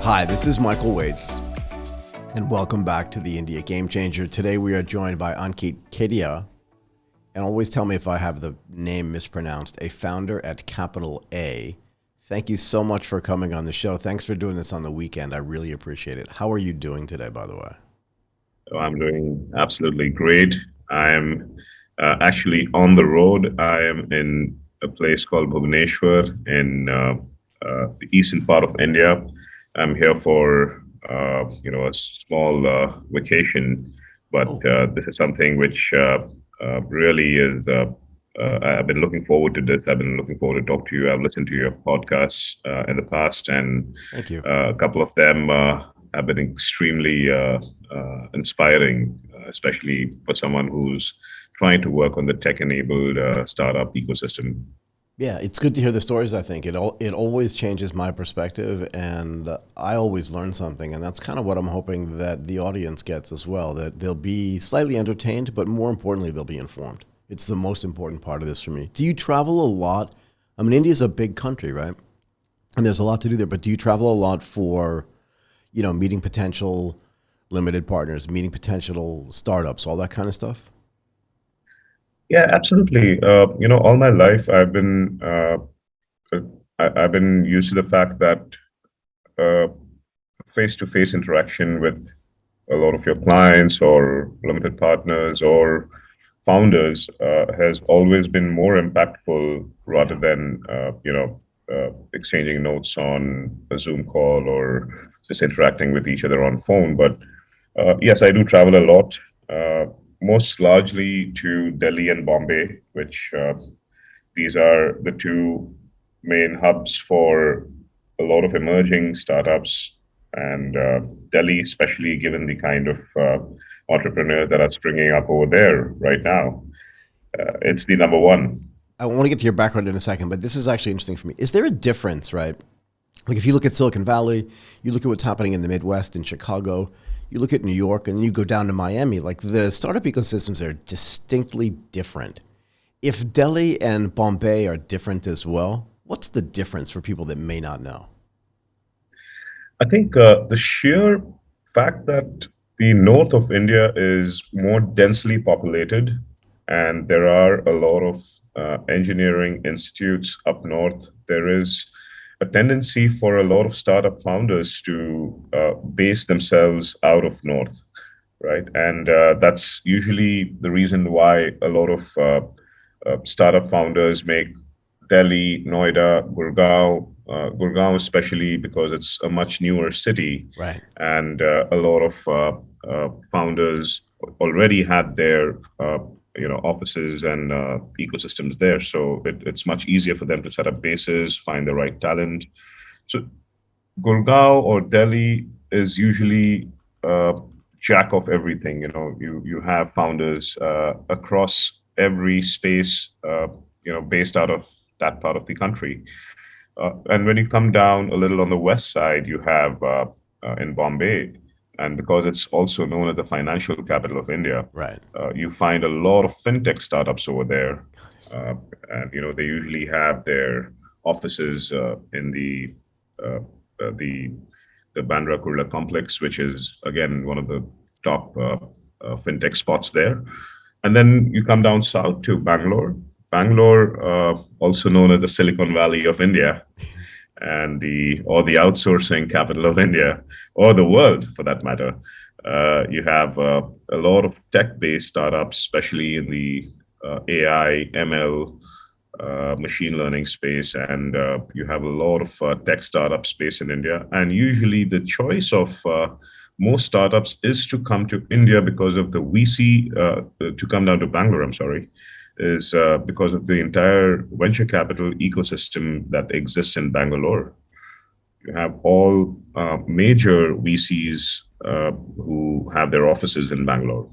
Hi, this is Michael Waits, and welcome back to the India Game Changer. Today we are joined by Ankit Kedia, and always tell me if I have the name mispronounced, a founder at Capital A. Thank you so much for coming on the show. Thanks for doing this on the weekend. I really appreciate it. How are you doing today, by the way? Oh, I'm doing absolutely great. I'm actually on the road. I am in a place called Bhubaneswar in the eastern part of India. I'm here for a small vacation, but Oh, this is something which really is. I've been looking forward to this. I've been looking forward to talk to you. I've listened to your podcasts in the past, and thank you. a couple of them have been extremely inspiring, especially for someone who's trying to work on the tech-enabled startup ecosystem. Yeah, it's good to hear the stories. I think it always changes my perspective, and I always learn something, and that's kind of what I'm hoping that the audience gets as well. That they'll be slightly entertained, but more importantly, they'll be informed. It's the most important part of this for me. Do you travel a lot? I mean, India's a big country, right? And there's a lot to do there. But do you travel a lot for, meeting potential limited partners, meeting potential startups, all that kind of stuff? Yeah, absolutely. All my life uh, I've been used to the fact that uh, face-to-face interaction with a lot of your clients or limited partners or founders has always been more impactful rather Yeah. than exchanging notes on a Zoom call or just interacting with each other on phone. But yes, I do travel a lot, most largely to Delhi and Bombay, which these are the two main hubs for a lot of emerging startups, and Delhi, especially given the kind of entrepreneurs that are springing up over there right now. It's the number one. I want to get to your background in a second, but this is actually interesting for me. Is there a difference, right? Like if you look at Silicon Valley, you look at what's happening in the Midwest, in Chicago, you look at New York, and you go down to Miami, like the startup ecosystems are distinctly different. If Delhi and Bombay are different as well, what's the difference for people that may not know? I think the sheer fact that the north of India is more densely populated, and there are a lot of engineering institutes up north, there is a tendency for a lot of startup founders to base themselves out of north, right? And that's usually the reason why a lot of startup founders make Delhi, Noida, Gurgaon especially because it's a much newer city, Right. and a lot of founders already had their offices and ecosystems there, so it's much easier for them to set up bases, find the right talent. So Gurgaon or Delhi is usually uh, jack of everything. You have founders across every space, based out of that part of the country. And when you come down a little on the west side, you have in Bombay, and because it's also known as the financial capital of India, Right. you find a lot of fintech startups over there, uh, and they usually have their offices in uh, the Bandra Kurla complex, which is again one of the top fintech spots there. And then you come down south to Bangalore. Bangalore, also known as the Silicon Valley of India, and the outsourcing capital of India or the world for that matter. You have a lot of tech-based startups, especially in the AI, ML, machine learning space, and you have a lot of tech startups based in India. And usually, the choice of most startups is to come to India because of the VC, to come down to Bangalore. I'm sorry, is because of the entire venture capital ecosystem that exists in Bangalore. You have all major VCs who have their offices in Bangalore.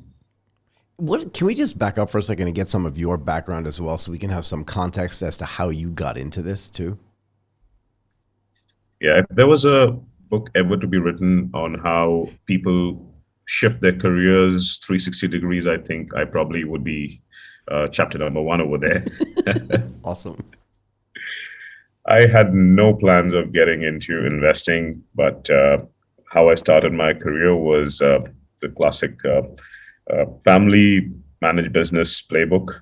What can we just back up for a second and get some of your background as well so we can have some context as to how you got into this too? Yeah, if there was a book ever to be written on how people shift their careers 360 degrees, I think I probably would be chapter number one over there. Awesome. I had no plans of getting into investing, but how I started my career was the classic family managed business playbook.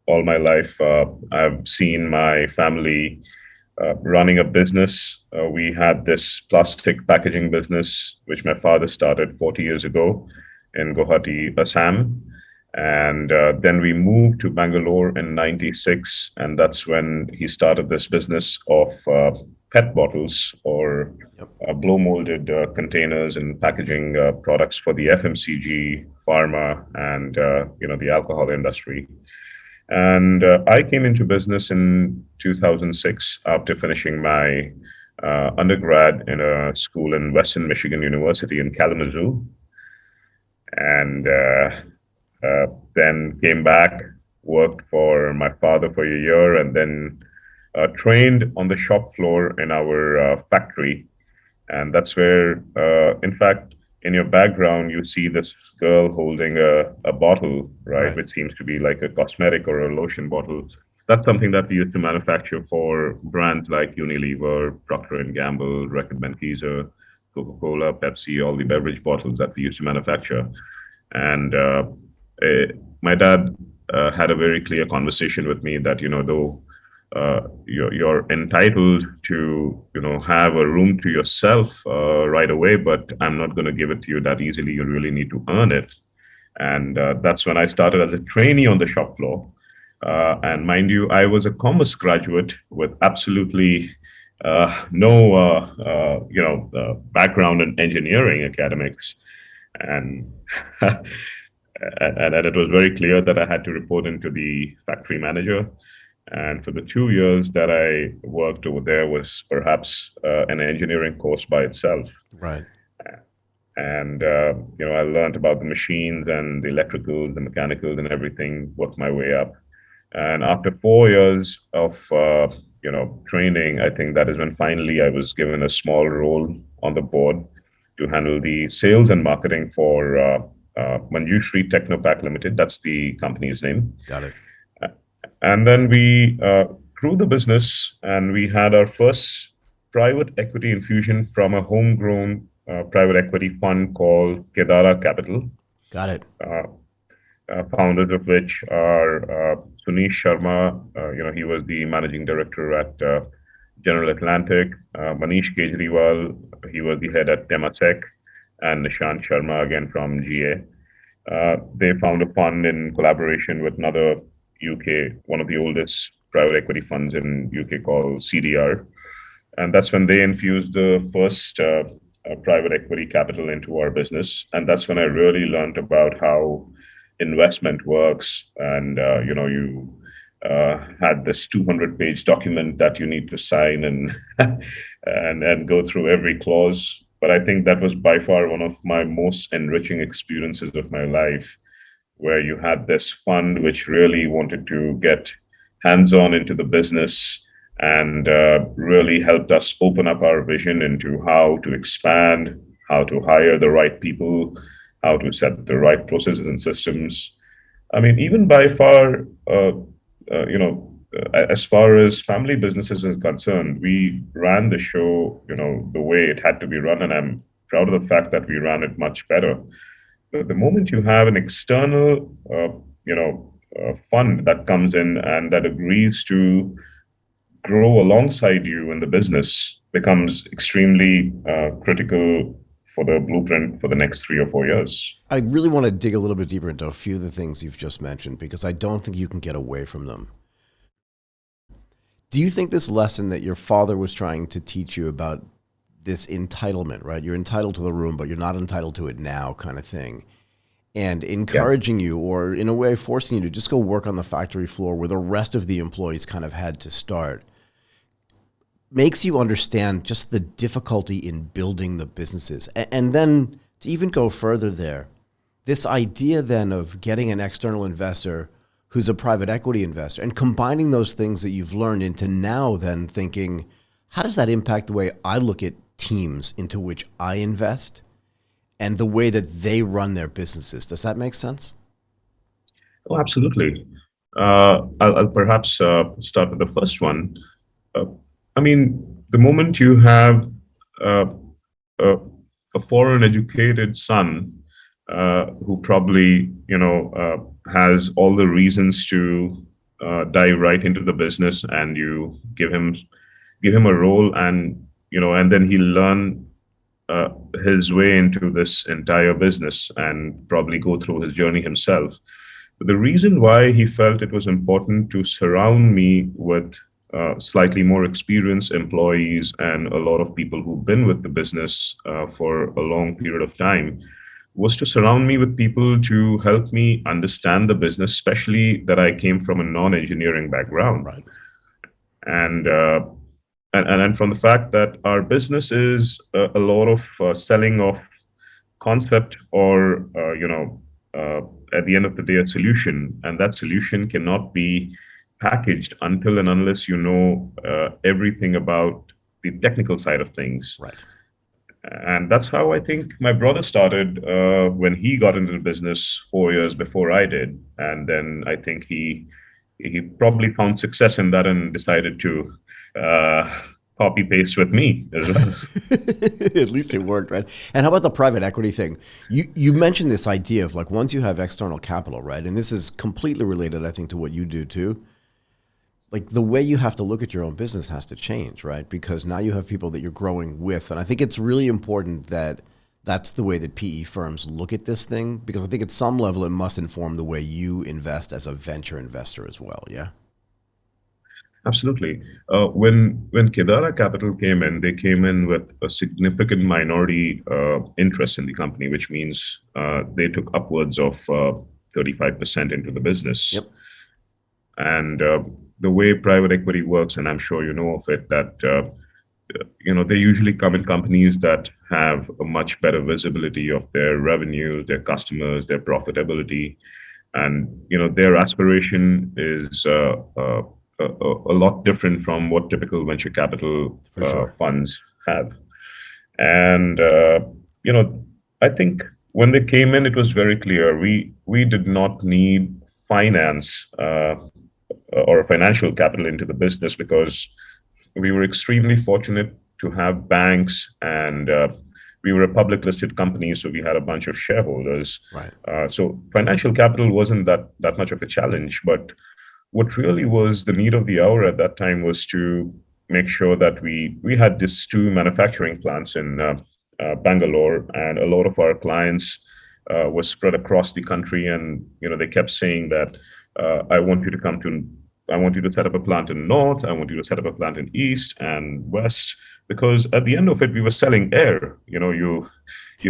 All my life, I've seen my family running a business. We had this plastic packaging business, which my father started 40 years ago in Guwahati, Assam. And then we moved to Bangalore in 96. And that's when he started this business of PET bottles or Yep. blow molded containers and packaging products for the FMCG, pharma, and the alcohol industry. And I came into business in 2006 after finishing my undergrad in a school in Western Michigan University in Kalamazoo, and then came back, worked for my father for a year, and then trained on the shop floor in our factory. And that's where, in fact, in your background, you see this girl holding a bottle, right, Right. which seems to be like a cosmetic or a lotion bottle. That's something that we used to manufacture for brands like Unilever, Procter and Gamble, Reckitt Benckiser, Coca-Cola, Pepsi, all the beverage bottles that we used to manufacture. And eh, my dad had a very clear conversation with me that, though you're entitled to have a room to yourself right away, but I'm not going to give it to you that easily. You really need to earn it. And that's when I started as a trainee on the shop floor. And mind you, I was a commerce graduate with absolutely no background in engineering academics. And and it was very clear that I had to report into the factory manager. And for the 2 years that I worked over there was perhaps an engineering course by itself. Right. And I learned about the machines and the electricals, the mechanicals, and everything. Worked my way up. And after 4 years of training, I think that is when finally I was given a small role on the board to handle the sales and marketing for Manjushri Technopack Limited. That's the company's name. Got it. And then we grew the business, and we had our first private equity infusion from a homegrown private equity fund called Kedara Capital. Got it. Uh, Founders of which are Sunish Sharma. He was the managing director at General Atlantic. Manish Kejriwal, he was the head at Temasek, and Nishant Sharma again from GA. They found a fund in collaboration with another UK, one of the oldest private equity funds in UK called CDR, and that's when they infused the first private equity capital into our business. And that's when I really learned about how investment works. And you had this 200-page document that you need to sign and and go through every clause. But I think that was by far one of my most enriching experiences of my life, where you had this fund which really wanted to get hands on into the business and really helped us open up our vision into how to expand, how to hire the right people, how to set the right processes and systems. I mean, even by far, as far as family businesses is concerned, we ran the show, the way it had to be run, and I'm proud of the fact that we ran it much better. But the moment you have an external, fund that comes in and that agrees to grow alongside you in the business becomes extremely critical for the blueprint for the next 3 or 4 years. I really want to dig a little bit deeper into a few of the things you've just mentioned because I don't think you can get away from them. Do you think this lesson that your father was trying to teach you about this entitlement, right? You're entitled to the room, but you're not entitled to it now, kind of thing, and Yeah. encouraging you, or in a way forcing you to just go work on the factory floor where the rest of the employees kind of had to start, makes you understand just the difficulty in building the businesses. And then to even go further there, this idea then of getting an external investor who's a private equity investor and combining those things that you've learned into now then thinking, how does that impact the way I look at teams into which I invest and the way that they run their businesses? Does that make sense? Oh, absolutely. I'll perhaps start with the first one. Uh, I mean, the moment you have uh, a, a foreign educated son who probably, has all the reasons to dive right into the business, and you give him a role, and and then he'll learn uh, his way into this entire business and probably go through his journey himself. But the reason why he felt it was important to surround me with slightly more experienced employees and a lot of people who've been with the business for a long period of time was to surround me with people to help me understand the business, especially that I came from a non-engineering background. Right. And and from the fact that our business is a lot of selling of concept, or uh, at the end of the day, a solution, and that solution cannot be packaged until and unless you know everything about the technical side of things. Right. And that's how I think my brother started when he got into the business 4 years before I did. And then I think he probably found success in that and decided to uh, copy paste with me as well. At least it worked, right? And how about the private equity thing? You mentioned this idea of like once you have external capital, right? And this is completely related, I think, to what you do too. Like the way you have to look at your own business has to change, right? Because now you have people that you're growing with, and I think it's really important that that's the way that PE firms look at this thing, because I think at some level it must inform the way you invest as a venture investor as well. Yeah. Absolutely. When Kedara Capital came in, they came in with a significant minority interest in the company, which means they took upwards of 35% into the business. Yep. And the way private equity works, and I'm sure you know of it, that they usually come in companies that have a much better visibility of their revenue, their customers, their profitability, and their aspiration is a lot different from what typical venture capital For sure. funds have. And I think when they came in, it was very clear we did not need finance or financial capital into the business, because we were extremely fortunate to have banks, and we were a public listed company, so we had a bunch of shareholders. Right. So financial capital wasn't that much of a challenge. But what really was the need of the hour at that time was to make sure that we had these two manufacturing plants in Bangalore, and a lot of our clients were spread across the country, and they kept saying that I want you to come to I want you to set up a plant in North. I want you to set up a plant in East and West, because at the end of it, we were selling air. You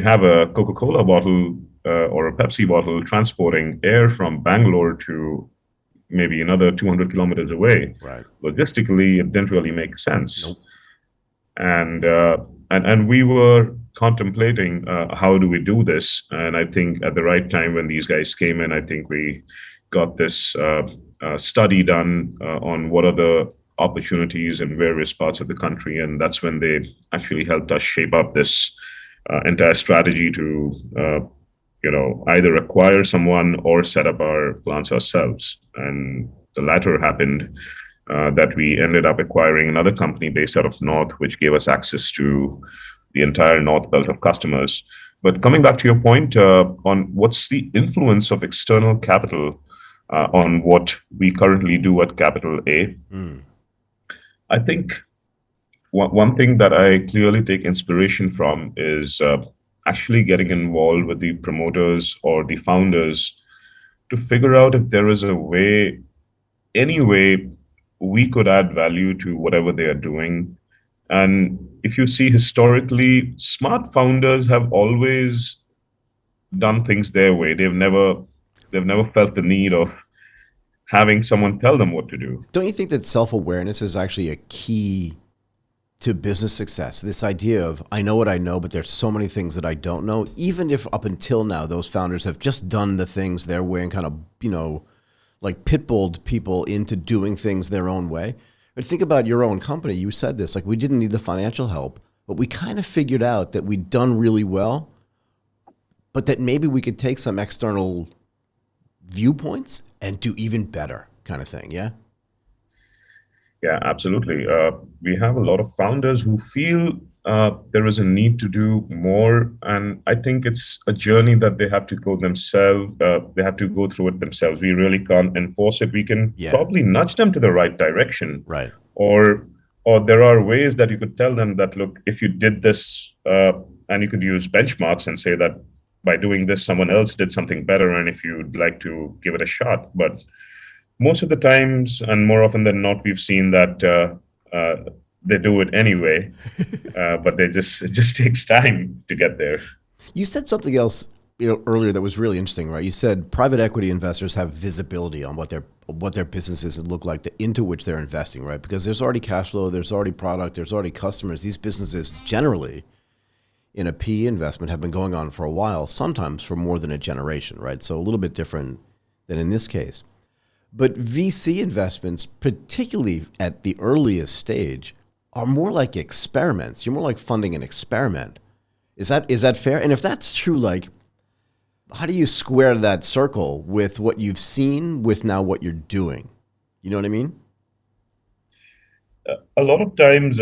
have a Coca-Cola bottle or a Pepsi bottle transporting air from Bangalore to maybe another 200 kilometers away. Right. Logistically, it didn't really make sense. Nope. And and we were contemplating how do we do this. And I think at the right time when these guys came in, I think we got this study done on what are the opportunities in various parts of the country, and that's when they actually helped us shape up this entire strategy to either acquire someone or set up our plants ourselves. And the latter happened, that we ended up acquiring another company based out of North, which gave us access to the entire North belt of customers. But coming back to your point on what's the influence of external capital on what we currently do at Capital A, Mm. I think one thing that I clearly take inspiration from is actually getting involved with the promoters or the founders to figure out if there is a way, any way, we could add value to whatever they are doing. And if you see historically, smart founders have always done things their way. They've never felt the need of having someone tell them what to do. Don't you think that self awareness is actually a key to business success? This idea of I know what I know, but there's so many things that I don't know, even if up until now those founders have just done the things their way and kind of, like pitbulled people into doing things their own way. But think about your own company. You said this, like we didn't need the financial help, but we kind of figured out that we'd done really well, but that maybe we could take some external viewpoints and do even better kind of thing. Yeah. Yeah, absolutely. We have a lot of founders who feel there is a need to do more, and I think it's a journey that they have to go themselves. They have to go through it themselves. We really can't enforce it. We can Yeah, probably nudge them to the right direction, right. or there are ways that you could tell them that look, if you did this, and you could use benchmarks and say that by doing this, someone else did something better, and if you'd like to give it a shot, but most of the times and more often than not we've seen that they do it anyway, but they just it just takes time to get there. You said something else, earlier that was really interesting, right? You said private equity investors have visibility on what their businesses look like, into which they're investing, right? Because there's already cash flow, there's already product, there's already customers. These businesses generally in a PE investment have been going on for a while, sometimes for more than a generation, right? So a little bit different than in this case. But VC investments, particularly at the earliest stage, are more like experiments. You're more like funding an experiment. Is that fair? And if that's true, like, how do you square that circle with what you've seen with now what you're doing? You know what I mean? A lot of times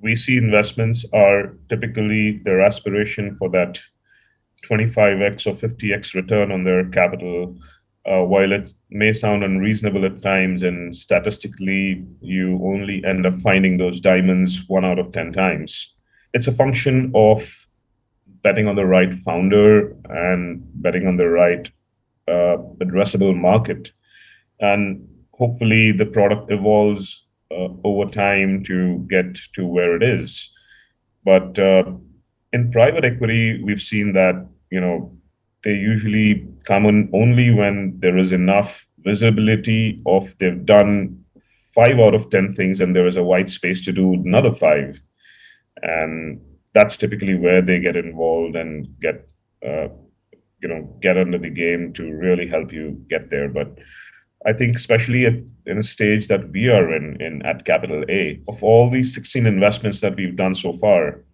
we see investments are typically their aspiration for that 25x or 50x return on their capital. While it may sound unreasonable at times, and statistically, you only end up finding those diamonds 1 out of 10 times. It's a function of betting on the right founder and betting on the right addressable market. And hopefully, the product evolves over time to get to where it is. But in private equity, we've seen that they usually come in only when there is enough visibility of they've done 5 out of 10 things, and there is a white space to do another five, and that's typically where they get involved and uh, get under the game to really help you get there. But I think especially in a stage that we are in at Capital A, of all these 16 investments that we've done so far,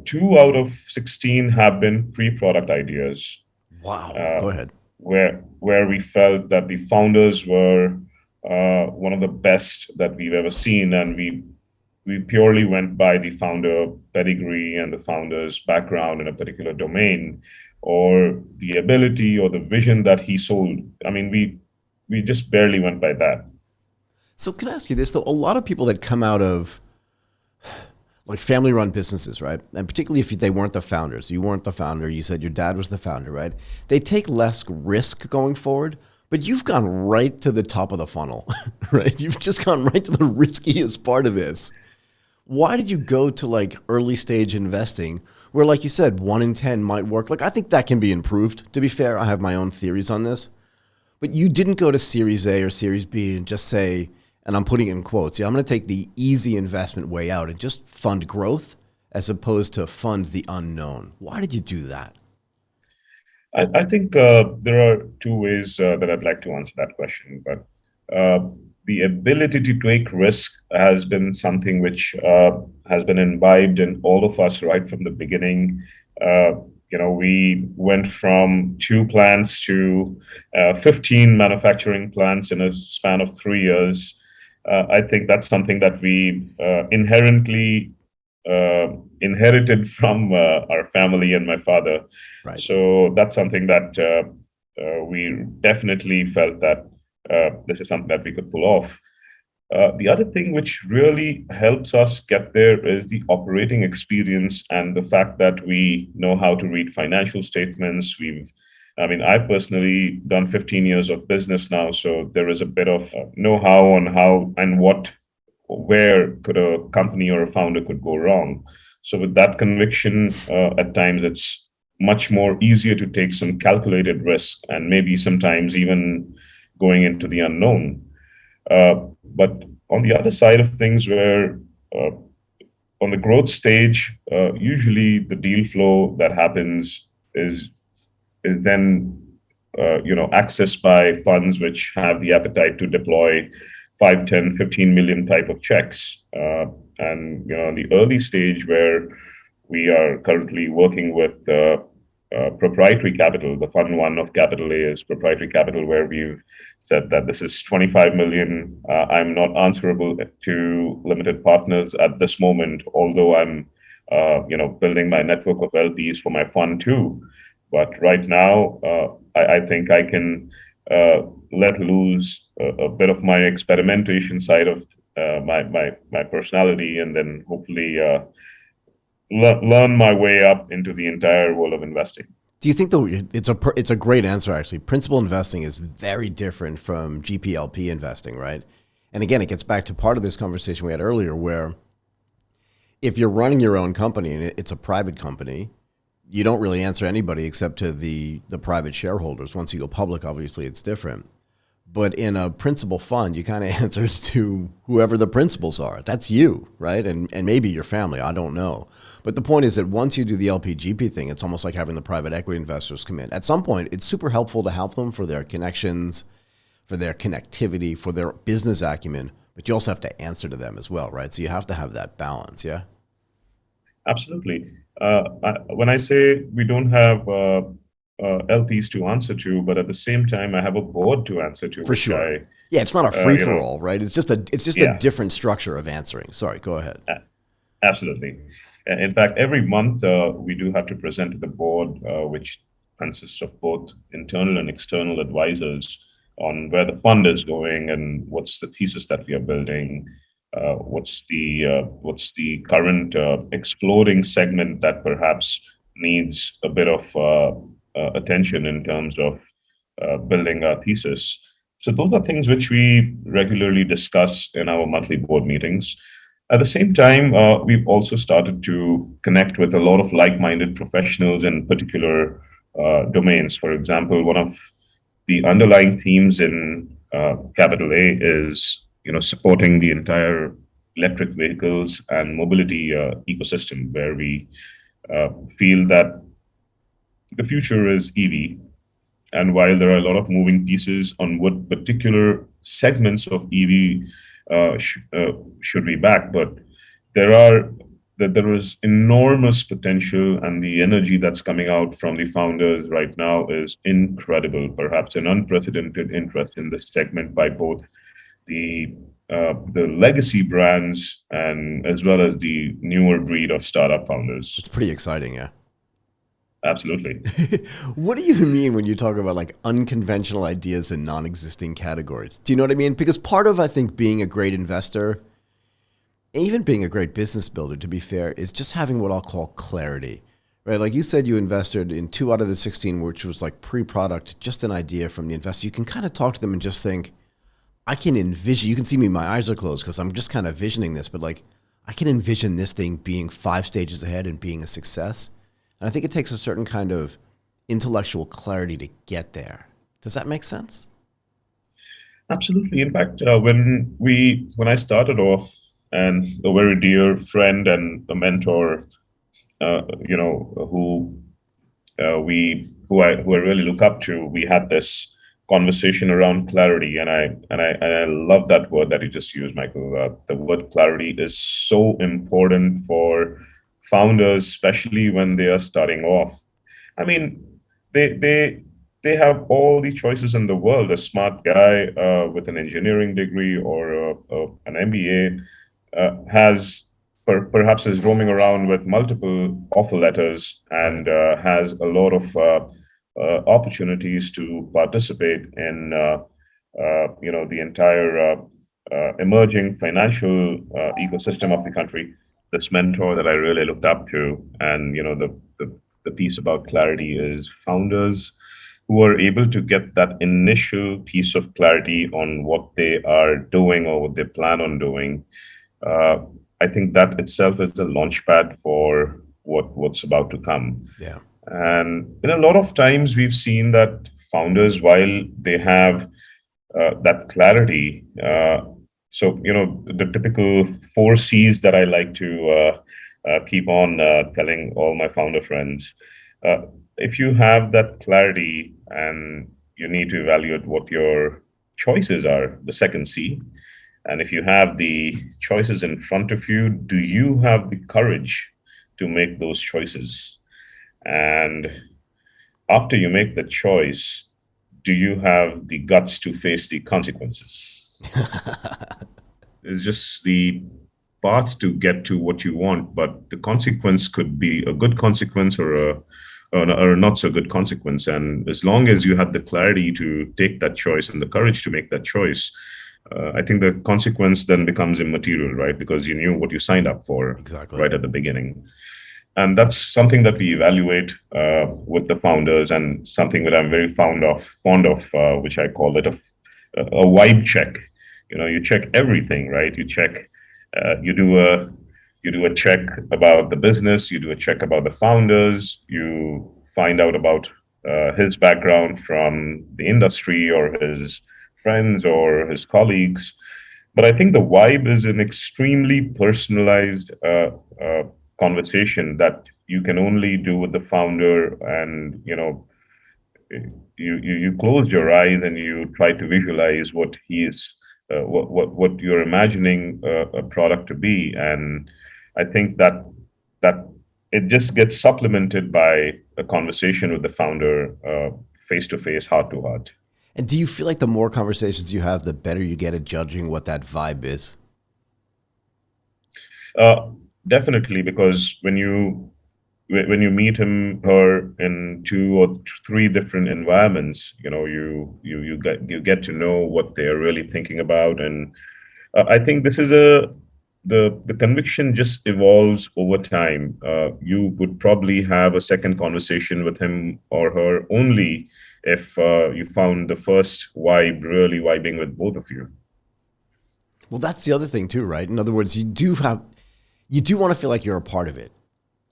2 out of 16 have been pre-product ideas, Wow. uh, Go ahead. where we felt that the founders were one of the best that we've ever seen, and we purely went by the founder pedigree and the founder's background in a particular domain, or the ability or the vision that he sold. I mean, we just barely went by that. So can I ask you this though? A lot of people that come out of like family run businesses, right? And particularly if they weren't the founders, you weren't the founder, you said your dad was the founder, right? They take less risk going forward, but you've gone right to the top of the funnel, right? You've just gone right to the riskiest part of this. Why did you go to like early stage investing where, like you said, 1 in 10 might work? Like, I think that can be improved. To be fair, I have my own theories on this. But you didn't go to Series A or Series B and just say, and I'm putting it in quotes, yeah, I'm going to take the easy investment way out and just fund growth as opposed to fund the unknown. Why did you do that? I think there are two ways that I'd like to answer that question, but the ability to take risk has been something which has been imbibed in all of us right from the beginning. Uh, we went from 2 plants to 15 manufacturing plants in a span of 3 years. I think that's something that we inherently uh, inherited from our family and my father. Right. So that's something that we definitely felt that this is something that we could pull off. The other thing which really helps us get there is the operating experience and the fact that we know how to read financial statements. I mean, I've personally done 15 years of business now, so there is a bit of know-how on how and where could a company or a founder could go wrong. So with that conviction, at times it's much more easier to take some calculated risk and maybe sometimes even going into the unknown. But on the other side of things, where uh, on the growth stage, usually the deal flow that happens is then accessed by funds which have the appetite to deploy 5, 10, 15 million type of checks. And in the early stage where we are currently working with proprietary capital. The fund one of Capital A is proprietary capital, where we've said that this is 25 million. I'm not answerable to limited partners at this moment, although I'm building my network of LPs for my fund too. But right now, I think I can let loose a bit of my experimentation side of my personality, and then hopefully learn my way up into the entire world of investing. Do you think though it's a great answer actually? Principal investing is very different from GPLP investing, right? And again, it gets back to part of this conversation we had earlier, where if you're running your own company and it's a private company, you don't really answer anybody except to the private shareholders. Once you go public, obviously it's different. But in a principal fund, you kind of answers to whoever the principals are. That's you, right? And maybe your family. I don't know. But the point is that once you do the LPGP thing, it's almost like having the private equity investors come in. At some point, it's super helpful to have them for their connections, for their connectivity, for their business acumen. But you also have to answer to them as well, right? So you have to have that balance, yeah? Absolutely. When I say we don't have LPs to answer to, but at the same time, I have a board to answer to, For which sure. Yeah, it's not a free you for know, all, right? It's just a yeah, different structure of answering. Sorry, go ahead. absolutely. In fact, every month we do have to present to the board, which consists of both internal and external advisors, on where the fund is going and what's the thesis that we are building. What's the current exploding segment that perhaps needs a bit of attention in terms of building our thesis. So those are things which we regularly discuss in our monthly board meetings. At the same time, we've also started to connect with a lot of like-minded professionals in particular domains. For example, one of the underlying themes in Capital A is supporting the entire electric vehicles and mobility ecosystem, where we feel that the future is EV. And while there are a lot of moving pieces on what particular segments of EV should we back, but there are there is enormous potential, and the energy that's coming out from the founders right now is incredible. Perhaps an unprecedented interest in this segment by both the the legacy brands and as well as the newer breed of startup It's founders. pretty exciting, yeah. Absolutely. What do you mean when you talk about like unconventional ideas in non-existing categories? Do you know what I mean? Because part of, I think, being a great investor, even being a great business builder, to be fair, is just having what I'll call clarity, right? Like you said, you invested in 2 out of the 16, which was like pre-product, just an idea from the investor. You can kind of talk to them and just think, I can envision, you can see me, my eyes are closed because I'm just kind of visioning this, but like I can envision this thing being 5 stages ahead and being a success. And I think it takes a certain kind of intellectual clarity to get there. Does that make sense? Absolutely. In fact, when I started off, and a very dear friend and a mentor, who who I really look up to, we had this conversation around clarity, and I love that word that you just used, Michael. The word clarity is so important for founders, especially when they are starting off. I mean, they they they have all the choices in the world. A smart guy with an engineering degree or an MBA has perhaps is roaming around with multiple offer letters Right. and has a lot of opportunities to participate in the entire emerging financial ecosystem of the country. This mentor that I really looked up to, and the piece about clarity is founders who are able to get that initial piece of clarity on what they are doing or what they plan on doing. uh, I think that itself is a launchpad for what's about to come. Yeah. And in a lot of times, we've seen that founders, while they have that clarity, so the typical 4 C's that I like to keep on telling all my founder friends. Uh, if you have that clarity and you need to evaluate what your choices are, the second C, and if you have the choices in front of you, do you have the courage to make those choices? And after you make the choice, do you have the guts to face the consequences? It's just the path to get to what you want, but the consequence could be a good consequence or a not so good consequence. And as long as you have the clarity to take that choice and the courage to make that choice, I think the consequence then becomes immaterial, right? Because you knew what you signed up for Exactly. right at the beginning. And that's something that we evaluate with the founders, and something that I'm very fond of, which I call it a vibe check. You check everything, right? You do a check about the business, you do a check about the founders, you find out about his background from the industry or his friends or his colleagues. But I think the vibe is an extremely personalized conversation that you can only do with the founder. And you close your eyes and you try to visualize what he is, what you're imagining a product to be. And I think that it just gets supplemented by a conversation with the founder, face to face, heart to heart. And do you feel like the more conversations you have, the better you get at judging what that vibe is? Uh, Definitely, because when you meet him her in two or three different environments, you get to know what they're really thinking about. And I think this is the conviction just evolves over time. You would probably have a second conversation with him or her only if you found the first vibe really vibing with both of you. Well, that's the other thing too, right? In other words, you do want to feel like you're a part of it.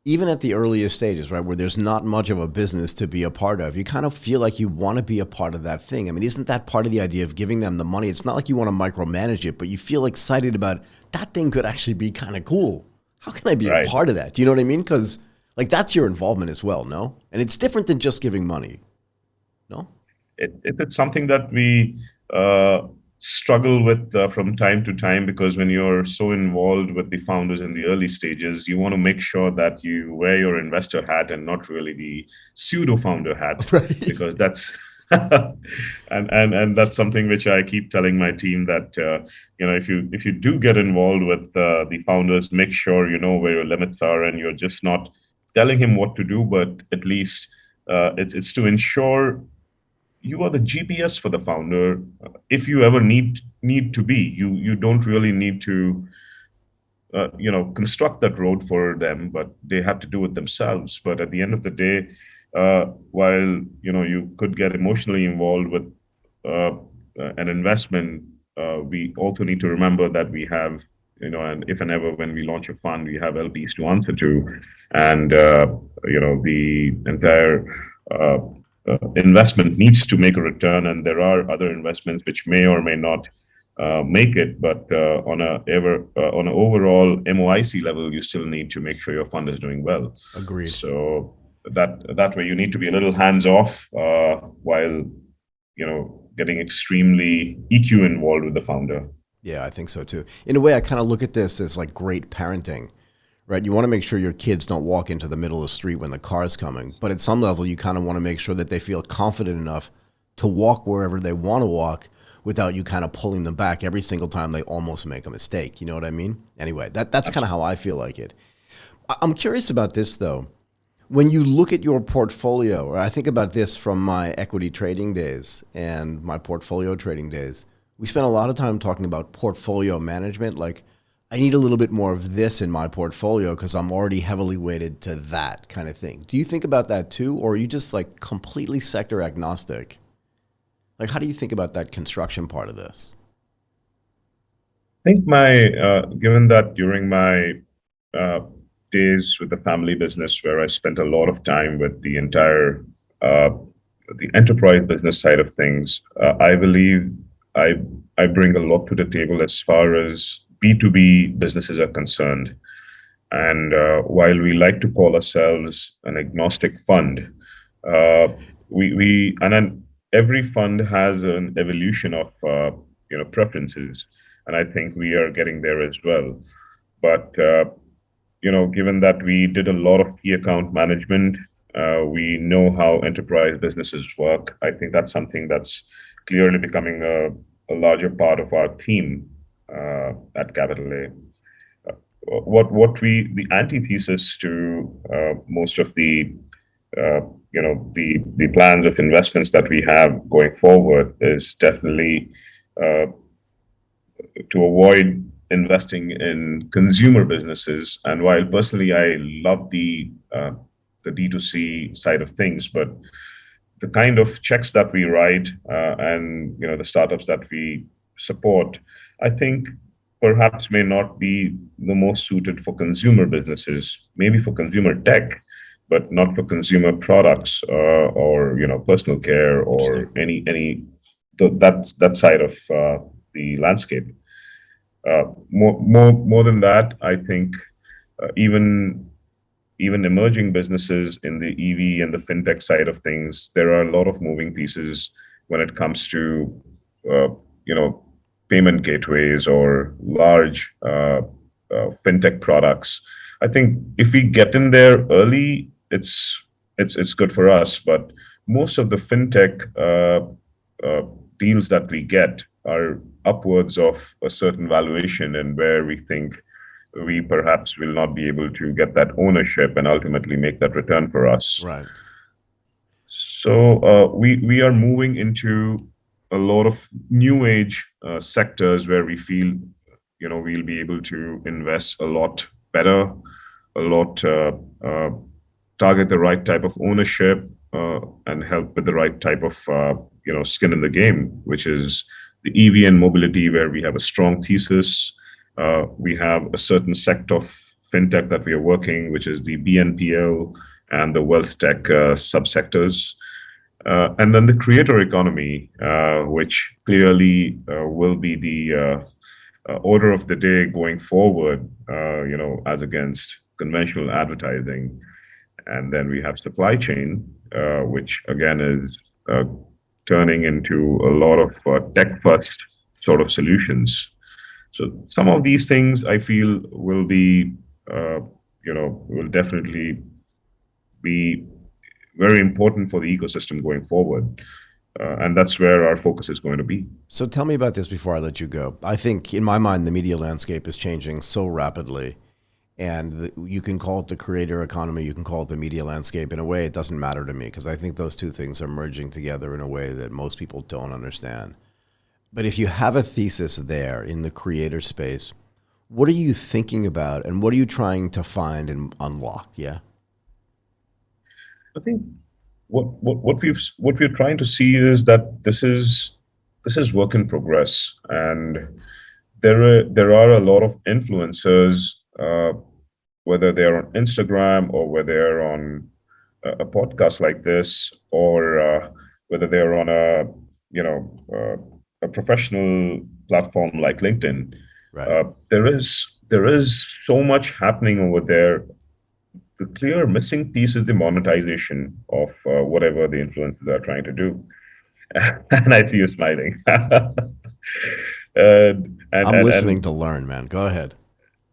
Even at the earliest stages, right, where there's not much of a business to be a part of, you kind of feel like you want to be a part of that thing. I mean, isn't that part of the idea of giving them the money? It's not like you want to micromanage it, but you feel excited about that thing could actually be kind of cool. How can I be a Right. part of that? Do you know what I mean? Because like that's your involvement as well, no? And it's different than just giving money, no? It's something that we uh, struggle with from time to time, because when you're so involved with the founders in the early stages, you want to make sure that you wear your investor hat and not really the pseudo founder hat, Right. because that's and that's something which I keep telling my team, that if you do get involved with the founders, make sure you know where your limits are, and you're just not telling him what to do, but at least it's to ensure you are the GPS for the founder. If you ever need to be, you don't really need to construct that road for them, but they have to do it themselves. But at the end of the day, while you could get emotionally involved with uh, an investment, we also need to remember that we have, and if and ever when we launch a fund, we have LPs to answer to, and the entire investment needs to make a return, and there are other investments which may or may not make it. But on an overall MOIC level, you still need to make sure your fund is doing well. Agreed. So that way, you need to be a little hands off while getting extremely EQ involved with the founder. Yeah, I think so too. In a way, I kind of look at this as like great parenting, right? You want to make sure your kids don't walk into the middle of the street when the car's coming, but at some level, you kind of want to make sure that they feel confident enough to walk wherever they want to walk without you kind of pulling them back every single time they almost make a mistake. You know what I mean? Anyway, that's kind of how I feel like it. I'm curious about this though. When you look at your portfolio, or I think about this from my equity trading days and my portfolio trading days, we spent a lot of time talking about portfolio management. Like, I need a little bit more of this in my portfolio because I'm already heavily weighted to that kind of thing. Do you think about that too? Or are you just like completely sector agnostic? Like, how do you think about that construction part of this? I think given that during my uh, days with the family business, where I spent a lot of time with uh, the enterprise business side of things, I believe I I bring a lot to the table as far as B2B businesses are concerned. And while we like to call ourselves an agnostic fund, uh, we and then every fund has an evolution of preferences, and I think we are getting there as well. But given that we did a lot of key account management We know how enterprise businesses work. I think that's something that's clearly becoming a larger part of our theme at Capital A. What we the antithesis to most of the the plans of investments that we have going forward is definitely uh, to avoid investing in consumer businesses. And while personally I love the D2C side of things, but the kind of checks that we write and the startups that we support, I think perhaps may not be the most suited for consumer businesses, maybe for consumer tech, but not for consumer products or personal care Interesting. or that side of the landscape. More than that, I think even emerging businesses in the EV and the fintech side of things, there are a lot of moving pieces when it comes to uh, you know payment gateways or large fintech products. I think if we get in there early, it's good for us. But most of the fintech uh, deals that we get are upwards of a certain valuation, and where we think we perhaps will not be able to get that ownership and ultimately make that return for us. Right. So we are moving into a lot of new age sectors where we feel we'll be able to invest a lot better, a lot target the right type of ownership and help with the right type of skin in the game, which is the EV and mobility, where we have a strong thesis. We have a certain sect of fintech that we are working, which is the BNPL and the wealth tech subsectors. And then the creator economy, which clearly will be the order of the day going forward, as against conventional advertising. And then we have supply chain, which again is turning into a lot of tech first sort of solutions. So some of these things I feel will be, will definitely be very important for the ecosystem going forward. And that's where our focus is going to be. So tell me about this before I let you go. I think in my mind, the media landscape is changing so rapidly. And you can call it the creator economy, you can call it the media landscape. In a way, it doesn't matter to me because I think those two things are merging together in a way that most people don't understand. But if you have a thesis there in the creator space, what are you thinking about and what are you trying to find and unlock? Yeah. I think what we're trying to see is that this is work in progress, and there are a lot of influencers, whether they're on Instagram or whether they're on a podcast like this, or whether they're on a professional platform like LinkedIn. Right. There is so much happening over there. The clear missing piece is the monetization of whatever the influencers are trying to do. And I see you smiling. And I'm and listening and to learn, man. Go ahead.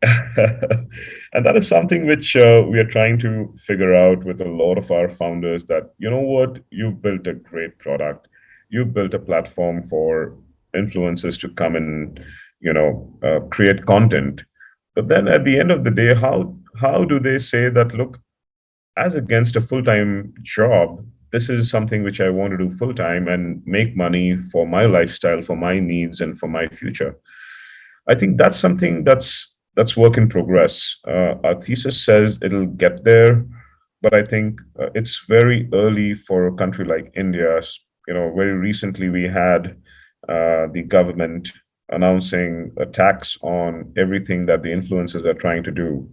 and that is something which we are trying to figure out with a lot of our founders, that what, you've built a great product, you've built a platform for influencers to come and create content, but then at the end of the day, how do they say that, look, as against a full-time job, this is something which I want to do full-time and make money for my lifestyle, for my needs, and for my future? I think that's something that's work in progress. Our thesis says it'll get there, but I think it's very early for a country like India. Very recently we had the government announcing a tax on everything that the influencers are trying to do.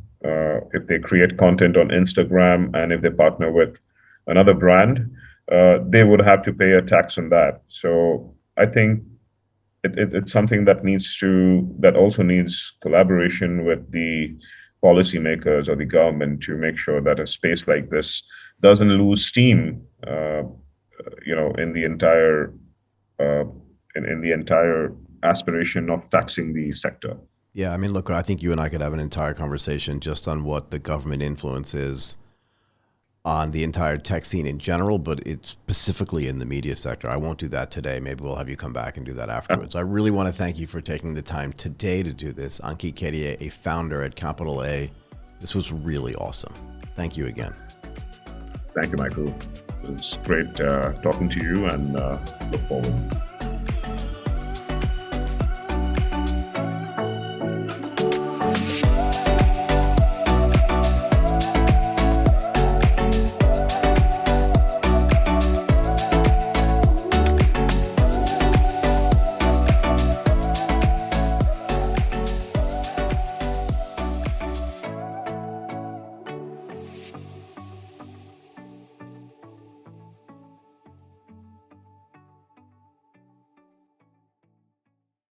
If they create content on Instagram and if they partner with another brand, they would have to pay a tax on that. So I think it's something that also needs collaboration with the policymakers or the government to make sure that a space like this doesn't lose steam, in the entire uh, in the entire aspiration of taxing the sector. Yeah, I mean, look, I think you and I could have an entire conversation just on what the government influence is on the entire tech scene in general, but it's specifically in the media sector. I won't do that today. Maybe we'll have you come back and do that afterwards. I really want to thank you for taking the time today to do this. Ankit Kedia, a founder at Capital A. This was really awesome. Thank you again. Thank you, Michael. It's great talking to you, and look forward.